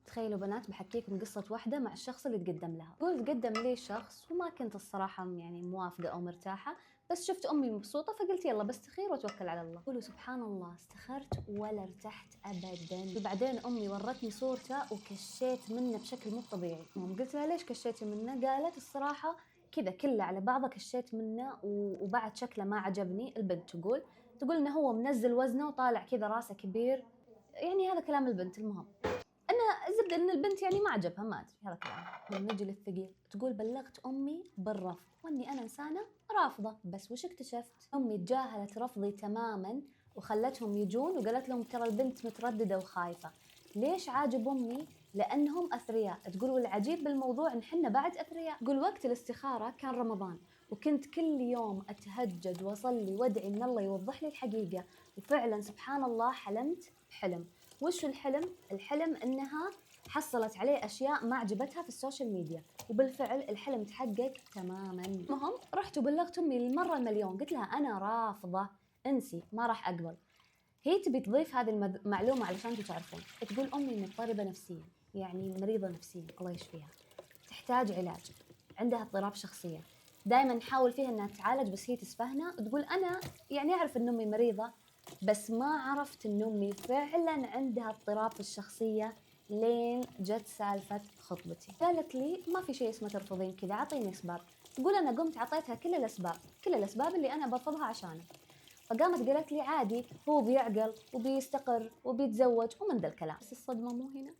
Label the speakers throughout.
Speaker 1: تخيلوا بنات بحكيكم قصة واحدة مع الشخص اللي تقدم لها. تقول تقدم لي شخص وما كنت الصراحة يعني موافقة أو مرتاحة، بس شفت أمي مبسوطة فقلت يلا بستخير وأتوكل على الله. قولوا سبحان الله، استخرت ولا ارتحت أبدا. وبعدين أمي ورتني صورته وكشيت منه بشكل مو طبيعي. قلت لها ليش كشيتي منه؟ قالت الصراحة كذا كله على بعضه كشيت منه وبعد شكله ما عجبني. البنت تقول إنه هو منزل وزنه وطالع كذا راسه كبير، يعني هذا كلام البنت. المهم الزبدة ان البنت يعني ما عجبها، ما ادري هذا كلام. نجي للثقيل، تقول بلغت امي بالرفض واني انا انسانه رافضه، بس وش اكتشفت؟ امي تجاهلت رفضي تماما وخلتهم يجون وقالت لهم ترى البنت متردده وخايفه. ليش عاجب امي؟ لانهم اثرياء. تقول والعجيب بالموضوع ان حنا بعد اثرياء. تقول وقت الاستخاره كان رمضان وكنت كل يوم اتهجد واصلي وادعي ان الله يوضح لي الحقيقه، وفعلا سبحان الله حلمت بحلم. وش الحلم؟ الحلم انها حصلت عليه اشياء ما عجبتها في السوشيال ميديا، وبالفعل الحلم تحقق تماما. المهم رحت وبلغت امي المره المليون، قلت لها انا رافضه، انسي ما راح اقبل. هي تبي تضيف هذه المعلومه علشان تعرفون. تقول امي مضطربه نفسيا، يعني مريضه نفسيا الله يشفيها، تحتاج علاج، عندها اضطراب شخصيه، دائما نحاول فيها انها تعالج بس هي تسفهنا. تقول انا يعني اعرف ان امي مريضه بس ما عرفت ان امي فعلا عندها اضطراب في الشخصيه لين جت سالفه خطبتي. قالت لي ما في شيء اسمه ترفضين كذا، اعطيني اسباب. تقول انا قمت اعطيتها كل الاسباب اللي انا برفضها عشانك. فقامت قالت لي عادي، هو بيعقل وبيستقر وبيتزوج ومن ذا الكلام. بس الصدمه مو هنا،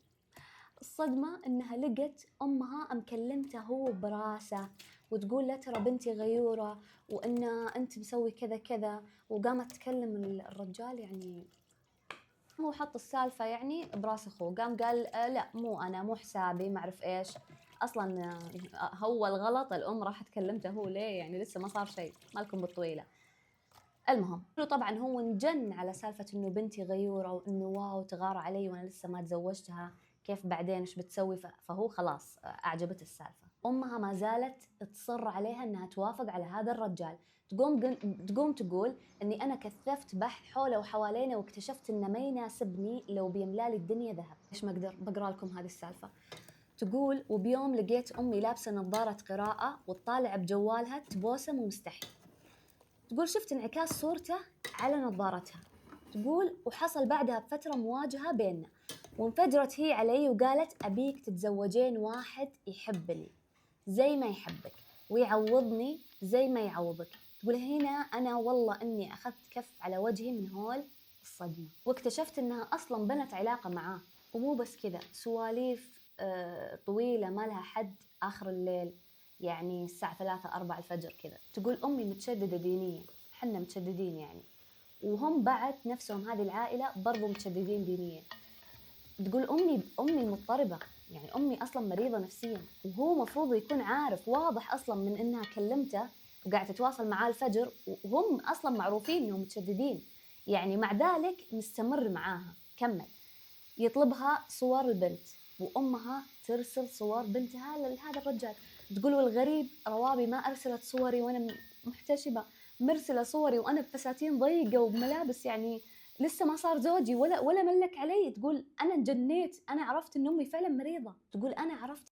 Speaker 1: الصدمة إنها لقت أمها مكلمته هو براسه وتقول له ترى بنتي غيورة وإن أنت مسوي كذا كذا. وقامت تكلم الرجال، يعني هو حط السالفة يعني براس أخوه. قال لا مو أنا، مو حسابي، ما أعرف إيش أصلا. هو الغلط، الأم راحت كلمته هو ليه؟ يعني لسه ما صار شيء، مالكم بالطويلة. المهم طبعا هو انجن على سالفة انه بنتي غيورة وانه واو تغار علي وانا لسه ما تزوجتها، كيف بعدين ايش بتسوي؟ فهو خلاص اعجبت السالفة. امها ما زالت تصر عليها انها توافق على هذا الرجال. تقوم تقول اني انا كثفت بحث حوله وحوالينا واكتشفت انه ما يناسبني لو بيملالي الدنيا ذهب. ايش ما اقدر بقرا لكم هذه السالفة. تقول وبيوم لقيت امي لابسه نظارة قراءة وتطالع بجوالها تبوسم ومستحي. تقول شفت انعكاس صورته على نظارتها. تقول وحصل بعدها بفترة مواجهة بيننا وانفجرت هي علي وقالت أبيك تتزوجين واحد يحبني زي ما يحبك ويعوضني زي ما يعوضك. تقول هنا أنا والله أني أخذت كف على وجهي من هول الصدمة، واكتشفت أنها أصلا بنت علاقة معاه. ومو بس كذا، سواليف طويلة ما لها حد آخر الليل، يعني الساعة 3-4 الفجر كذا. تقول أمي متشددة دينيا، حنا متشددين يعني، وهم بعد نفسهم هذه العائلة برضو متشددين دينيا. تقول أمي مضطربة، يعني أمي أصلا مريضة نفسيا، وهو مفروض يكون عارف واضح أصلا من إنها كلمته وقاعدة تتواصل معاه الفجر، وهم أصلا معروفين إنهم متشددين، يعني مع ذلك مستمر معاها. كمل يطلبها صور البنت وأمها ترسل صور بنتها لهذا الرجال. تقول والغريب روابي ما أرسلت صوري وأنا محتشبة، مرسلة صوري وأنا بفساتين ضيقة وبملابس يعني لسه ما صار زوجي ولا ملك علي. تقول أنا جنيت، أنا عرفت إن أمي فعلا مريضة. تقول أنا عرفت